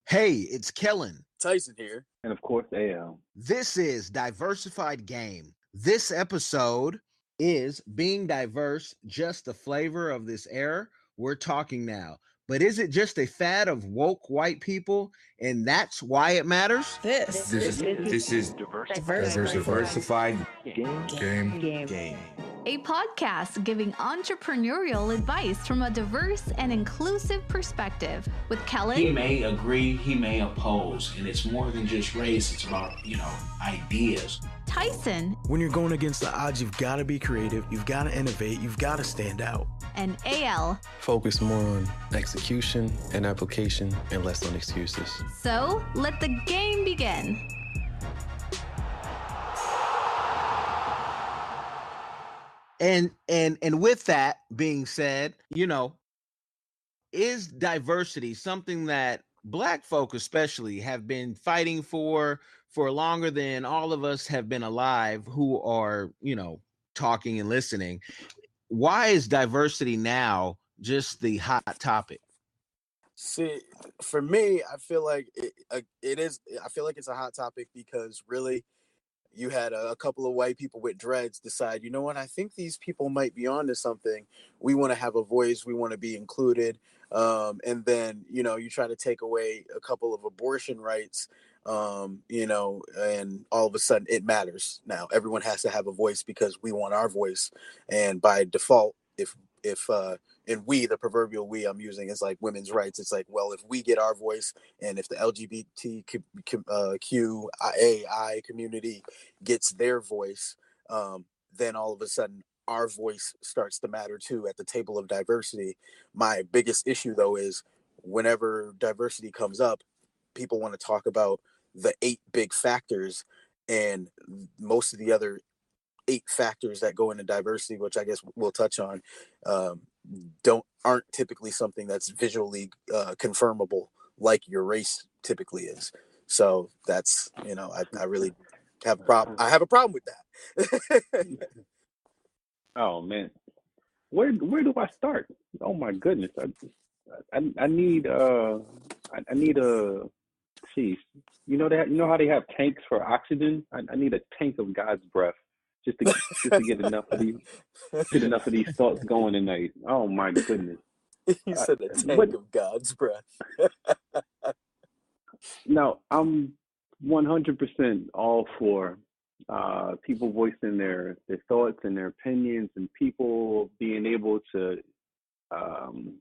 Hey, it's Kellen. Tyson here. And of course, AL. This is Diversified Game. This episode is Being Diverse just the flavor of this era? We're talking now. But is it just a fad of woke white people and that's why it matters? This is Diversified Game. A podcast giving entrepreneurial advice from a diverse and inclusive perspective with Kellen. He may agree, he may oppose, and it's more than just race, it's about, ideas. Tyson. When you're going against the odds, you've got to be creative, you've got to innovate, you've got to stand out. And AL. Focus more on execution and application and less on excuses. So, let the game begin. And with that being said, is diversity something that Black folk especially have been fighting for longer than all of us have been alive who are, talking and listening? Why is diversity now just the hot topic? See, for me, I feel like it is. I feel like it's a hot topic because really, you had a couple of white people with dreads decide, you know what, I think these people might be onto something. We want to have a voice. We want to be included. And then, you try to take away a couple of abortion rights, and all of a sudden it matters. Now everyone has to have a voice because we want our voice. And by default, if and we, the proverbial we I'm using, is like women's rights. It's like, well, if we get our voice and if the LGBTQIA community gets their voice, then all of a sudden our voice starts to matter too at the table of diversity. My biggest issue, though, is whenever diversity comes up, people want to talk about the 8 big factors, and most of the other 8 factors that go into diversity, which I guess we'll touch on, aren't typically something that's visually confirmable like your race typically is. So that's, I really have a problem. I have a problem with that. Oh man, where do I start? Oh my goodness, I need a geez. You know how they have tanks for oxygen? I need a tank of God's breath. Just to get enough of these thoughts going tonight. Oh my goodness! You said a tank of God's breath. Now I'm 100% all for people voicing their thoughts and their opinions, and people being able to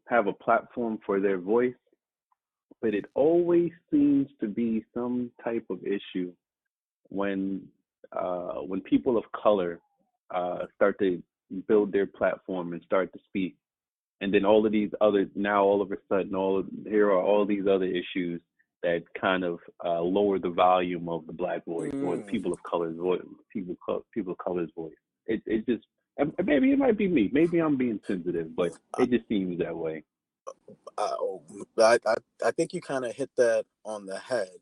have a platform for their voice. But it always seems to be some type of issue when people of color start to build their platform and start to speak, and then all of a sudden here are all these other issues that kind of lower the volume of the Black voice or the people of color's voice. People of color's voice. It just, maybe it might be me. Maybe I'm being sensitive, but it just seems that way. I think you kind of hit that on the head.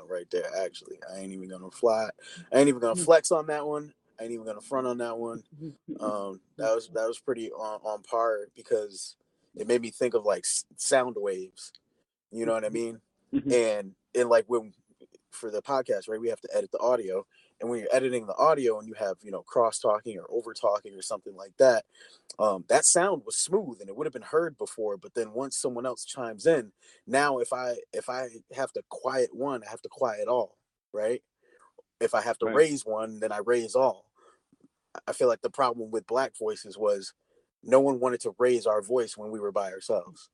Right there, actually. I ain't even gonna flex on that one. I ain't even gonna front on that one. That was pretty on par, because it made me think of like sound waves. You know what I mean? Mm-hmm. And like when for the podcast, right, we have to edit the audio, and when you're editing the audio and you have cross talking or over talking or something like that, that sound was smooth and it would have been heard before. But then once someone else chimes in, now if I have to quiet one, I have to quiet all, right? If I have to raise one, then I raise all. I feel like the problem with Black voices was no one wanted to raise our voice when we were by ourselves.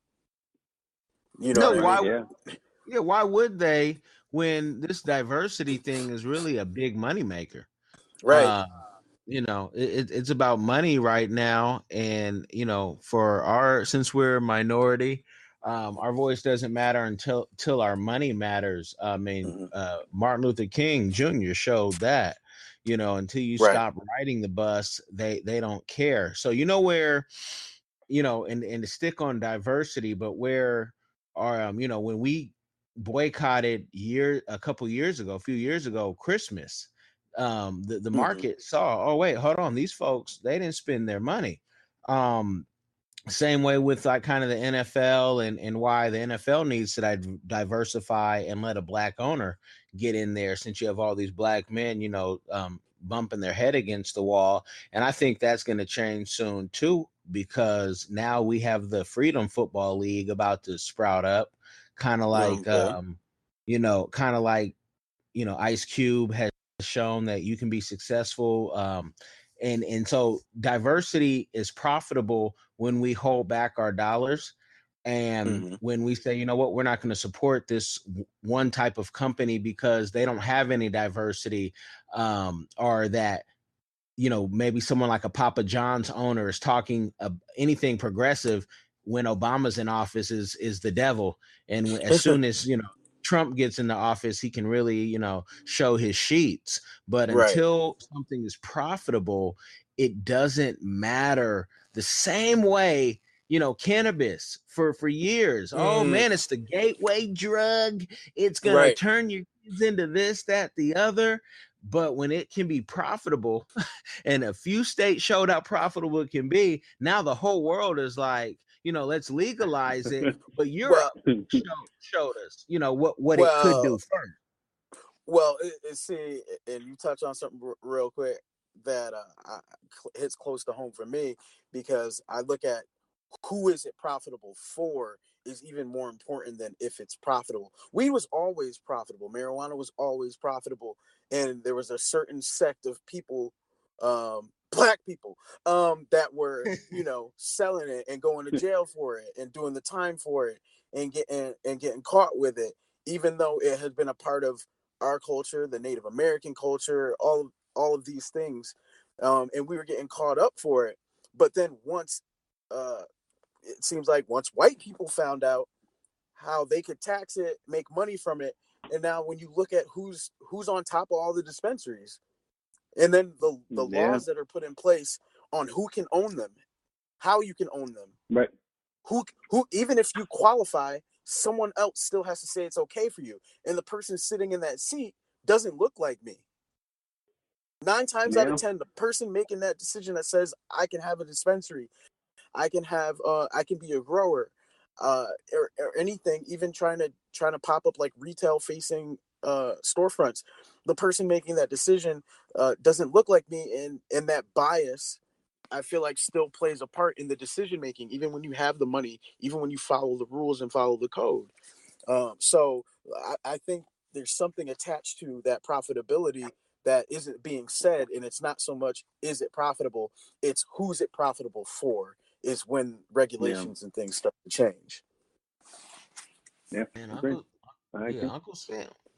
Why would they, when this diversity thing is really a big moneymaker? Right. It's about money right now. And, since we're a minority, our voice doesn't matter until our money matters. I mean, Martin Luther King Jr. showed that, until you stop riding the bus, they don't care. So, where, and to stick on diversity, but where are, when we boycotted a few years ago, Christmas, the market saw, oh wait, hold on, these folks, they didn't spend their money. Same way with like kind of the NFL and why the NFL needs to diversify and let a black owner get in there, since you have all these black men, bumping their head against the wall. And I think that's going to change soon too, because now we have the Freedom Football League about to sprout up, kind of like, Okay. kind of like, Ice Cube has shown that you can be successful. And so diversity is profitable when we hold back our dollars, and when we say, you know what, we're not going to support this one type of company because they don't have any diversity, or that, maybe someone like a Papa John's owner is talking anything progressive when Obama's in office is the devil. And as soon as, Trump gets into office, he can really, show his sheets. But Right. until something is profitable, it doesn't matter. The same way, cannabis for years. Oh man, it's the gateway drug. It's gonna Right. turn your kids into this, that, the other. But when it can be profitable, and a few states showed how profitable it can be, now the whole world is like, let's legalize it. But Europe showed us, what it could do first. Well, see, and you touch on something real quick that hits close to home for me, because I look at who is it profitable for is even more important than if it's profitable. Weed was always profitable. Marijuana was always profitable. And there was a certain sect of people, black people, that were, selling it and going to jail for it and doing the time for it and getting caught with it, even though it had been a part of our culture, the Native American culture, all of these things. And we were getting caught up for it. But then once, it seems like once white people found out how they could tax it, make money from it, and now when you look at who's on top of all the dispensaries, and then the laws that are put in place on who can own them, how you can own them, right? Who even if you qualify, someone else still has to say it's okay for you, and the person sitting in that seat doesn't look like me. 9 times out of 10, the person making that decision that says I can have a dispensary, I can be a grower, or anything, even trying to pop up like retail facing storefronts. The person making that decision doesn't look like me, and that bias, I feel like, still plays a part in the decision making, even when you have the money, even when you follow the rules and follow the code. So I think there's something attached to that profitability that isn't being said, and it's not so much is it profitable, it's who's it profitable for, is when regulations and things start to change. Yeah, Man, I agree.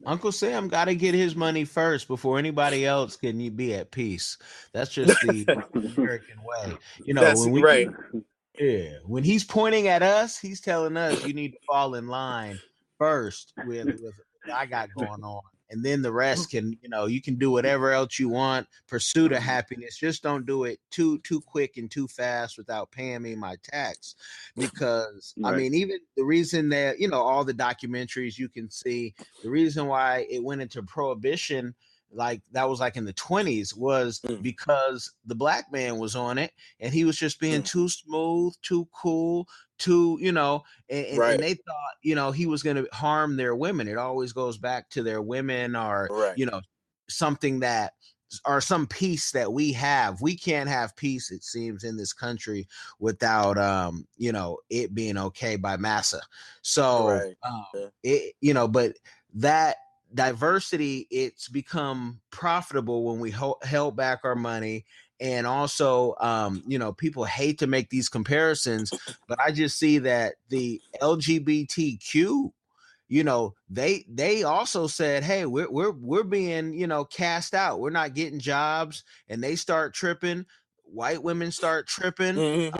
Uncle Sam got to get his money first before anybody else can be at peace. That's just the American way. That's when we right. when he's pointing at us, he's telling us you need to fall in line first with what I got going on. And then the rest can, you can do whatever else you want, pursue the happiness. Just don't do it too quick and too fast without paying me my tax. Because I mean, even the reason that, all the documentaries you can see, the reason why it went into prohibition, like that was like in the 20s, was because the black man was on it and he was just being too smooth, too cool, too, and they thought, he was going to harm their women. It always goes back to their women, or, something that, or some peace that we have. We can't have peace, it seems, in this country without, it being okay by massa. So, but that diversity, it's become profitable when we held back our money. And also, people hate to make these comparisons, but I just see that the LGBTQ, they also said, hey, we're being, cast out. We're not getting jobs, and they start tripping. White women start tripping.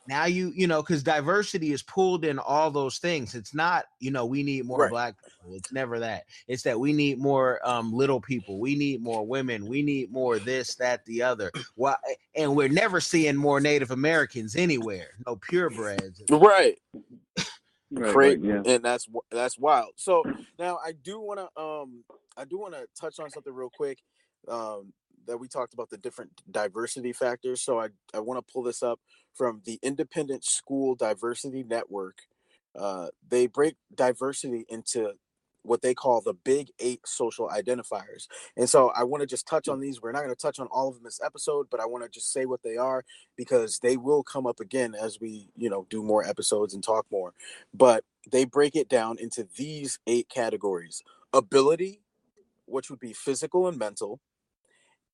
Now because diversity is pulled in all those things. It's not, we need more black people. It's never that. It's that we need more little people. We need more women. We need more this, that, the other. Well, and we're never seeing more Native Americans anywhere. No purebreds. Right. Right, yeah. And that's wild. So now I do want to touch on something real quick. that we talked about the different diversity factors. So I want to pull this up from the Independent School Diversity Network. They break diversity into what they call the big 8 social identifiers. And so I want to just touch on these. We're not going to touch on all of them this episode, but I want to just say what they are, because they will come up again as we, do more episodes and talk more. But they break it down into these 8 categories: ability, which would be physical and mental;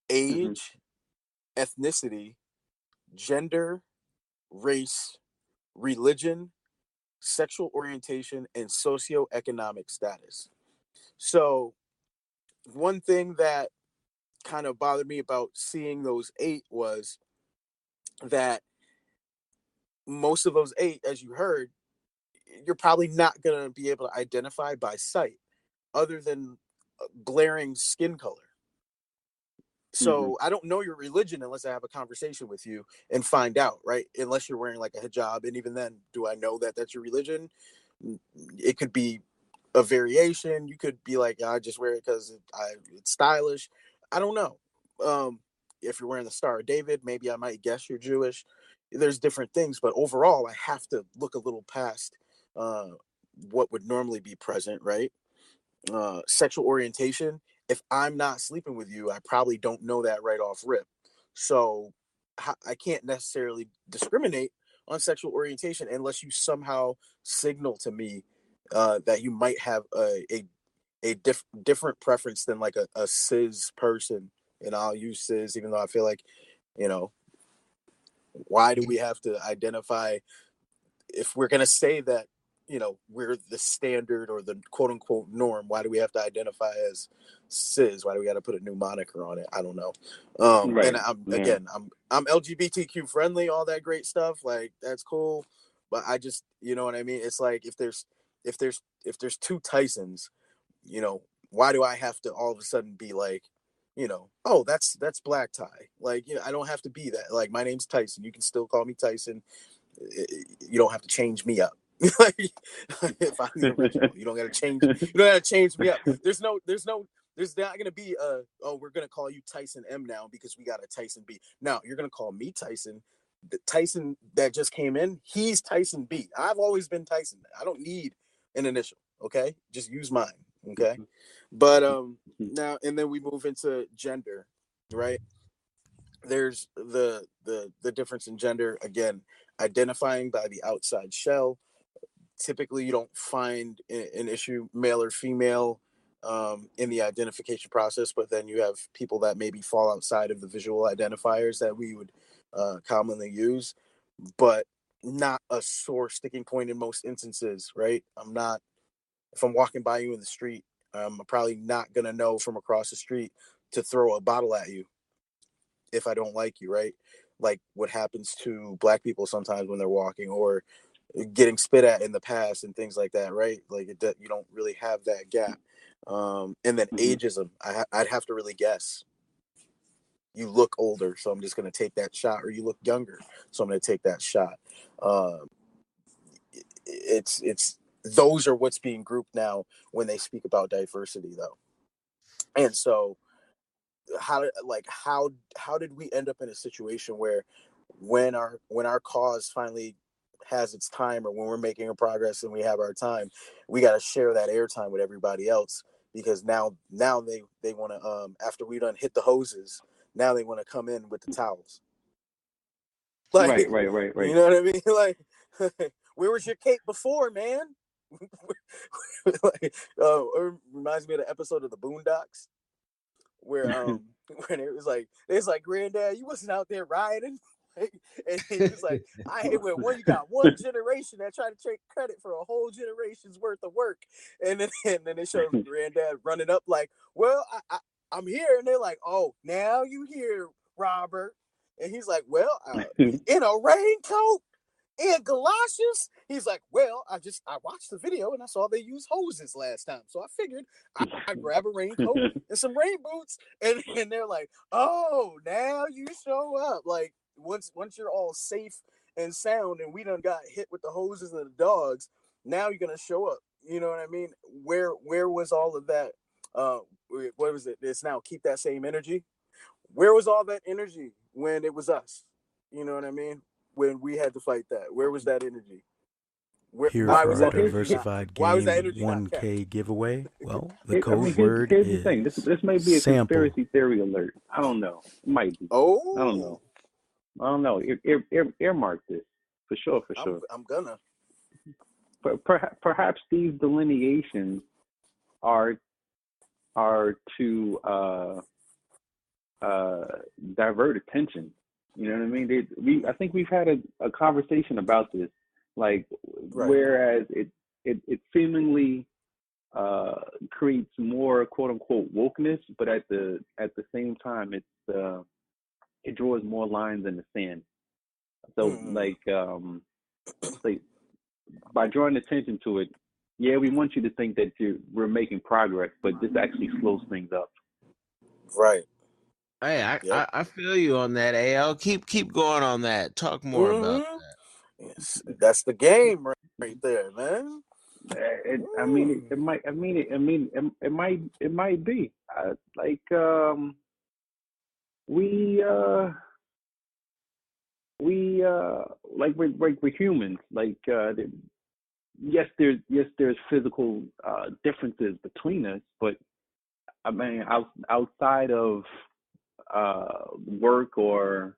age, ethnicity, gender, race, religion, sexual orientation, and socioeconomic status. So one thing that kind of bothered me about seeing those 8 was that most of those 8, as you heard, you're probably not going to be able to identify by sight other than glaring skin color. So I don't know your religion unless I have a conversation with you and find out, right? Unless you're wearing like a hijab. And even then, do I know that that's your religion? It could be a variation. You could be like, I just wear it because it's stylish. I don't know. If you're wearing the Star of David, maybe I might guess you're Jewish. There's different things, but overall, I have to look a little past what would normally be present, right? Sexual orientation. If I'm not sleeping with you, I probably don't know that right off rip. So I can't necessarily discriminate on sexual orientation unless you somehow signal to me that you might have a different preference than like a cis person. And I'll use cis, even though I feel like, why do we have to identify, if we're going to say that, we're the standard or the quote unquote norm, why do we have to identify as cis? Why do we got to put a new moniker on it? I don't know. Right. And I'm LGBTQ friendly, all that great stuff. Like, that's cool. But I just, you know what I mean? It's like, if there's 2 Tysons, why do I have to all of a sudden be like, oh, that's black tie. Like, I don't have to be that. Like, my name's Tyson. You can still call me Tyson. You don't have to change me up. Like, if I'm the original, you don't got to change me up. There's not going to be we're going to call you Tyson M now because we got a Tyson B. No, you're going to call me Tyson. The Tyson that just came in, he's Tyson B. I've always been Tyson. I don't need an initial. Okay, just use mine. Okay, but now, and then we move into gender, right? There's the difference in gender. Again, identifying by the outside shell. Typically, you don't find an issue, male or female, in the identification process, but then you have people that maybe fall outside of the visual identifiers that we would commonly use, but not a sore sticking point in most instances, right? If I'm walking by you in the street, I'm probably not going to know from across the street to throw a bottle at you if I don't like you, right? Like what happens to Black people sometimes when they're walking, or getting spit at in the past and things like that, right? Like you don't really have that gap. And then ageism, I'd have to really guess. You look older, so I'm just going to take that shot, or you look younger, so I'm going to take that shot. It's those are what's being grouped now when they speak about diversity, though. And so how did we end up in a situation where when our cause finally has its time, or when we're making a progress and we have our time, we got to share that airtime with everybody else, because now they want to, after we done hit the hoses, now they want to come in with the towels. Like, right. You know what I mean? Like, where was your cake before, man? Like, it reminds me of the episode of the Boondocks where when it was like, Granddad, you wasn't out there riding. And he was like, I hate when you got one generation that try to take credit for a whole generation's worth of work. And then it shows Granddad running up like, well, I'm here. And they're like, oh, now you here, Robert. And he's like, well, in a raincoat, in galoshes. He's like, well, I watched the video and I saw they used hoses last time, so I figured I grab a raincoat and some rain boots. And they're like, oh, now you show up. Like, once you're all safe and sound and we done got hit with the hoses and the dogs, now you're gonna show up. You know what I mean? Where was all of that? What was it? It's now keep that same energy. Where was all that energy when it was us? You know what I mean? When we had to fight that, where was that energy? Here Why for was our that energy not? diversified Why was that game energy not kept? 1K giveaway, well, the I code mean, word here's the thing. is This may be a sample. conspiracy theory alert. I don't know. It might be. I don't Oh, know. I don't know. Earmark this for sure. For sure. I'm gonna. Perhaps these delineations are to divert attention. You know what I mean? I think we've had a conversation about this. Like, Right. whereas it seemingly creates more quote unquote wokeness, but at the same time it draws more lines in the sand. So like by drawing attention to it, yeah, we want you to think that we're making progress, but this actually slows things up. Right. Hey, I feel you on that, AL. Keep going on that. Talk more about that. Yes, that's the game right there, man. It might be we're humans. Like, yes, there's physical differences between us, but I mean, outside of work or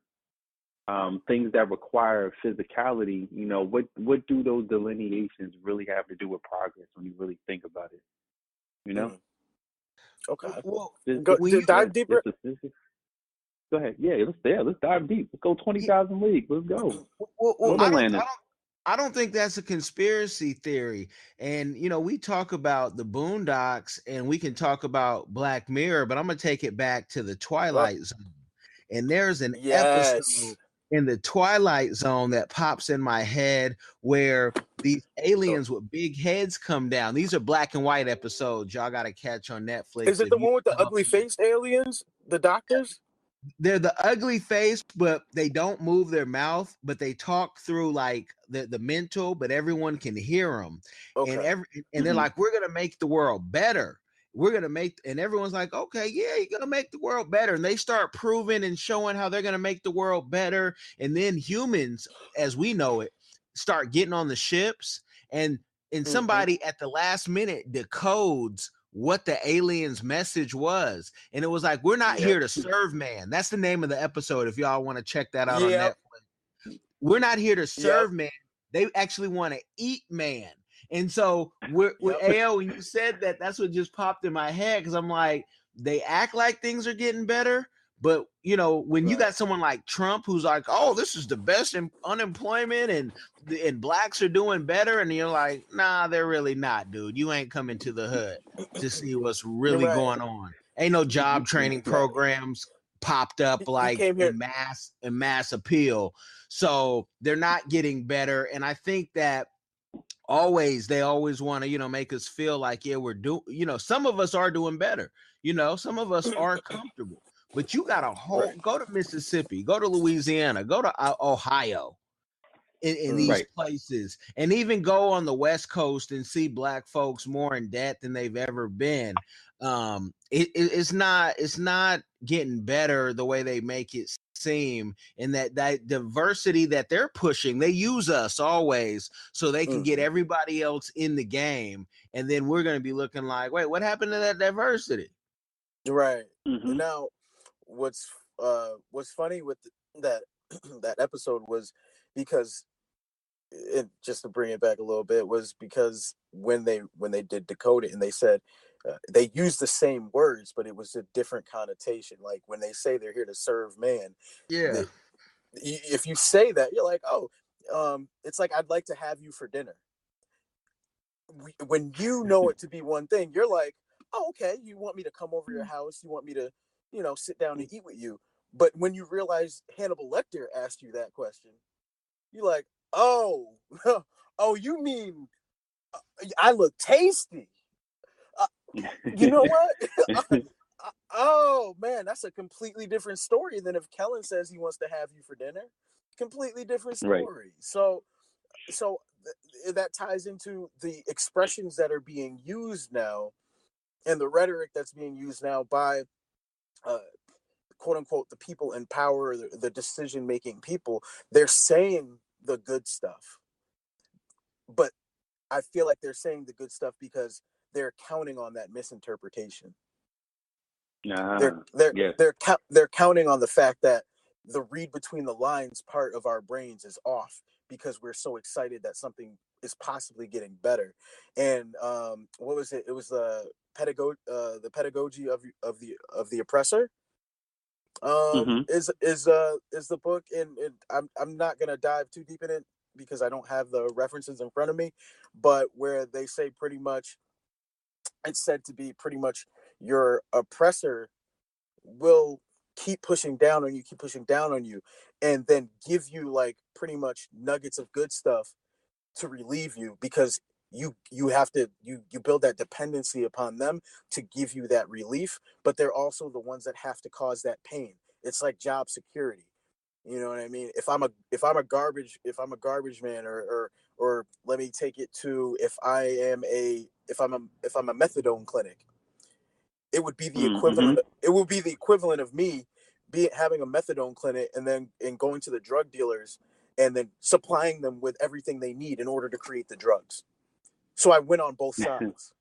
things that require physicality, you know, what do those delineations really have to do with progress when you really think about it? You know? Okay. Well, dive deeper. Go ahead. Let's dive deep. Let's go 20,000 leagues. Let's go. Well, I don't think that's a conspiracy theory. And you know, we talk about the Boondocks and we can talk about Black Mirror, but I'm gonna take it back to the Twilight Zone. And there's an episode in the Twilight Zone that pops in my head where these aliens with big heads come down. These are black and white episodes. Y'all got to catch on Netflix. Is it the one with the ugly faced aliens? The doctors? They're the ugly face, but they don't move their mouth, but they talk through like the mental, but everyone can hear them. Okay. And they're like, we're gonna make the world better. We're gonna make, and everyone's like, okay, yeah, you're gonna make the world better. And they start proving and showing how they're gonna make the world better. And then humans, as we know it, start getting on the ships, and somebody at the last minute decodes what the aliens message was, and it was like, we're not here to serve man. That's the name of the episode if y'all want to check that out on Netflix. We're not here to serve man. They actually want to eat man. And so we're AO, when you said that, that's what just popped in my head, because I'm like, they act like things are getting better, but you know, when you got someone like Trump who's like, oh, this is the best in unemployment and blacks are doing better, and you're like, nah, they're really not, dude. You ain't coming to the hood to see what's really going on. Ain't no job training programs popped up like in mass appeal. So they're not getting better. And I think that they always want to, you know, make us feel like, yeah, we're doing, you know, some of us are doing better, you know, some of us are comfortable, but you got to go to Mississippi, go to Louisiana, go to Ohio, in these places, and even go on the West Coast and see black folks more in debt than they've ever been. It's not getting better the way they make it seem, and that diversity that they're pushing, they use us always so they can get everybody else in the game, and then we're going to be looking like, wait, what happened to that diversity? Right. Now, what's funny with that that episode was because just to bring it back a little bit, was because when they did decode it, and they said they used the same words, but it was a different connotation. Like when they say they're here to serve man, if you say that, you're like, oh, it's like, I'd like to have you for dinner. When you know it to be one thing, you're like, oh, okay, you want me to come over your house, you want me to, you know, sit down and eat with you. But when you realize Hannibal Lecter asked you that question, you're like, oh, oh, you mean I look tasty? You know what? Oh man, that's a completely different story than if Kellen says he wants to have you for dinner. Completely different story. So that ties into the expressions that are being used now, and the rhetoric that's being used now by quote unquote, the people in power, the decision making people, they're saying the good stuff, but I feel like they're saying the good stuff because they're counting on that misinterpretation. They're counting on the fact that the read between the lines part of our brains is off because we're so excited that something is possibly getting better. And what was it? It was the pedagogy of the oppressor. Is the book, and I'm not gonna dive too deep in it because I don't have the references in front of me, but where they say pretty much it's said to be pretty much your oppressor will keep pushing down on you, and then give you like pretty much nuggets of good stuff to relieve you, because you have to you build that dependency upon them to give you that relief, but they're also the ones that have to cause that pain. It's like job security. You know what I mean? If I'm a garbage man, or let me take it to, if I'm a methadone clinic, it would be the equivalent. It would be the equivalent of me having a methadone clinic and going to the drug dealers and then supplying them with everything they need in order to create the drugs. So I went on both sides.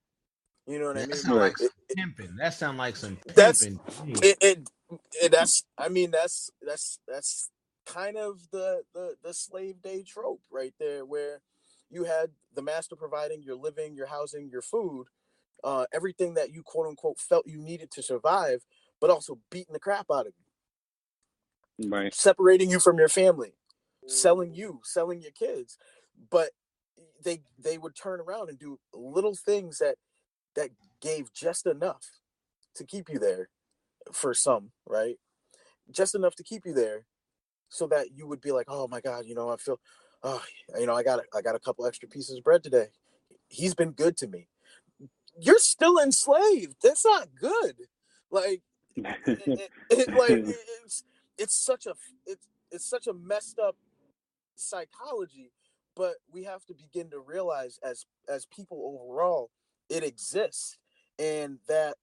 You know what I mean? That sound like some pimping. That sound like some That's pimping. that's I mean that's kind of the slave day trope right there, where you had the master providing your living, your housing, your food, everything that you quote unquote felt you needed to survive, but also beating the crap out of you, right? Separating you from your family, selling your kids. But they would turn around and do little things that gave just enough to keep you there, for some, right? Just enough to keep you there so that you would be like, oh my God, I feel, I got a couple extra pieces of bread today. He's been good to me. You're still enslaved. That's not good. Like, it's such a messed up psychology, but we have to begin to realize as people overall, it exists, and that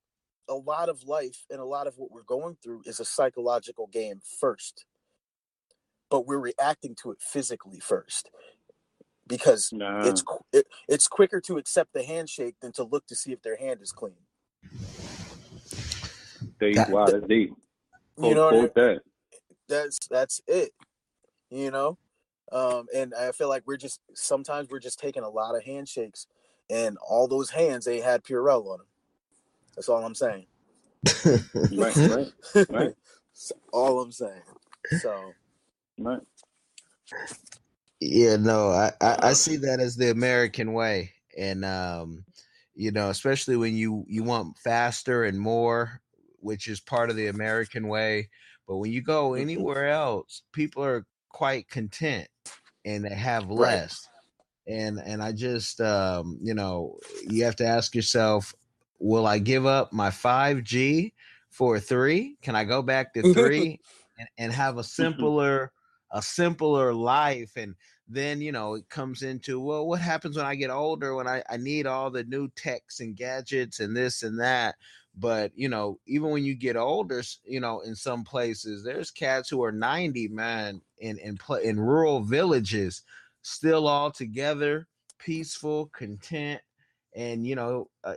a lot of life and a lot of what we're going through is a psychological game first, but we're reacting to it physically first, because it's quicker to accept the handshake than to look to see if their hand is clean. Wow, that's deep. You know, Quote that. That's it. And I feel like sometimes we're just taking a lot of handshakes, and all those hands, they had Purell on them. That's all I'm saying. Right. That's all I'm saying. So, Right. Yeah, no, I see that as the American way. And especially when you want faster and more, which is part of the American way. But when you go anywhere else, people are quite content and they have right. less. And I just you have to ask yourself, will I give up my 5G for 3? Can I go back to 3 and have a simpler life? And then it comes into, well, what happens when I get older, when I need all the new techs and gadgets and this and that? But even when you get older, in some places there's cats who are 90, man, in rural villages, still all together, peaceful, content. And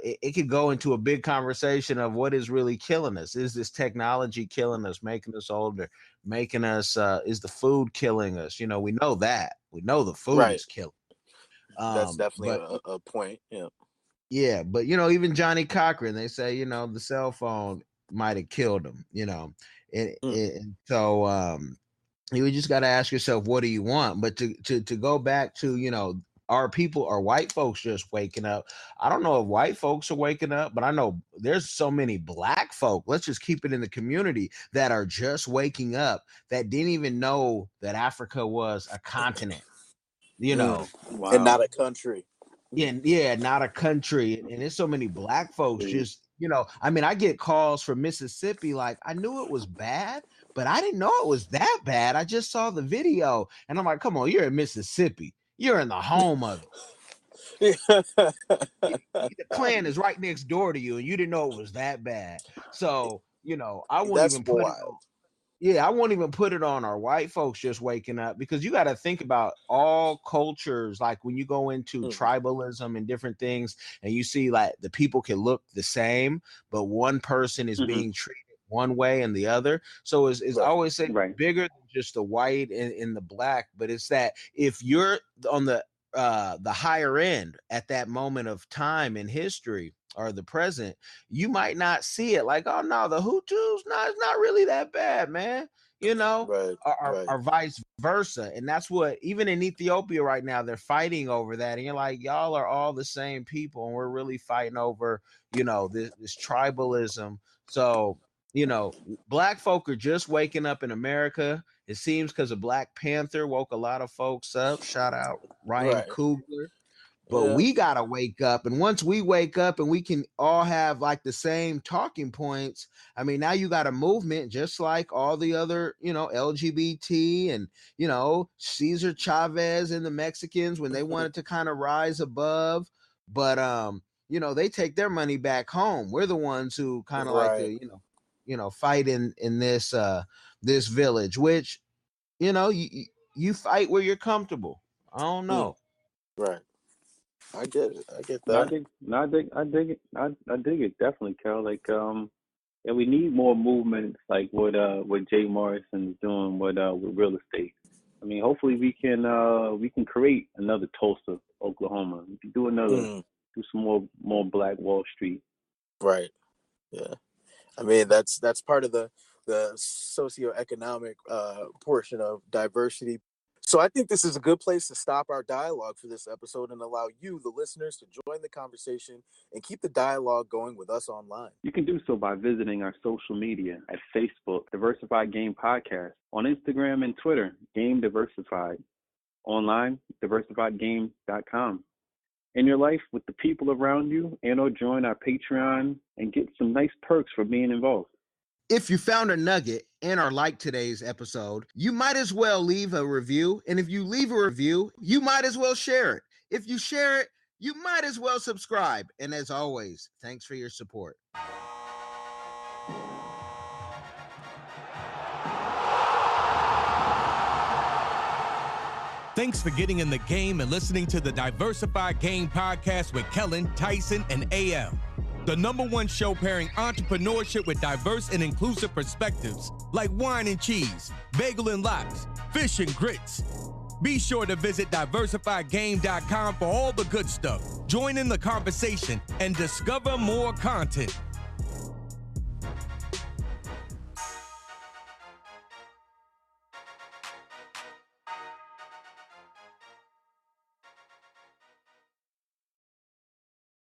it could go into a big conversation of what is really killing us. Is this technology killing us, making us older, making us is the food killing us? We know the food Right. is killing. That's definitely But a point. yeah, but even Johnny Cochran, they say the cell phone might have killed him. And so you just got to ask yourself, what do you want? But to go back to are white folks just waking up? I don't know if white folks are waking up, but I know there's so many black folk, let's just keep it in the community, that are just waking up, that didn't even know that Africa was a continent. Wow. And not a country. Yeah, not a country. And there's so many black folks just, I get calls from Mississippi, like, I knew it was bad, but I didn't know it was that bad. I just saw the video. And I'm like, come on, you're in Mississippi. You're in the home of it. The Klan is right next door to you, and you didn't know it was that bad. So, I won't That's even put it wild. on. Yeah, I won't even put it on our white folks just waking up, because you got to think about all cultures. Like when you go into tribalism and different things, and you see like the people can look the same, but one person is being treated one way and the other. So it's Right. always say bigger than just the white and the black, but it's that if you're on the higher end at that moment of time in history or the present, you might not see it like, oh no, the Hutus, no, it's not really that bad, man. Or vice versa. And that's what, even in Ethiopia right now, they're fighting over that. And you're like, y'all are all the same people, and we're really fighting over, this tribalism. So, black folk are just waking up in America. It seems because of Black Panther woke a lot of folks up. Shout out Ryan Coogler. But we got to wake up. And once we wake up and we can all have like the same talking points, I mean, now you got a movement just like all the other, LGBT and, Cesar Chavez and the Mexicans when they wanted to kind of rise above. But, they take their money back home. We're the ones who kind of like to, fight in this this village, which, you fight where you're comfortable. I don't know. Right. I get it. I get I that. dig it. I dig it definitely, Kel. Like, and we need more movements like what Jay Morrison's doing with real estate. I mean, hopefully we can create another Tulsa, Oklahoma. We can do some more Black Wall Street. Right. Yeah. I mean, that's part of the socioeconomic portion of diversity. So I think this is a good place to stop our dialogue for this episode and allow you, the listeners, to join the conversation and keep the dialogue going with us online. You can do so by visiting our social media at Facebook, Diversified Game Podcast, on Instagram and Twitter, Game Diversified, online, diversifiedgame.com. In your life with the people around you, and or join our Patreon and get some nice perks for being involved. If you found a nugget and or like today's episode, you might as well leave a review. And if you leave a review, you might as well share it. If you share it, you might as well subscribe. And as always, thanks for your support. Thanks for getting in the game and listening to the Diversified Game Podcast with Kellen, Tyson, and AM. The #1 show pairing entrepreneurship with diverse and inclusive perspectives like wine and cheese, bagel and lox, fish and grits. Be sure to visit diversifiedgame.com for all the good stuff. Join in the conversation and discover more content.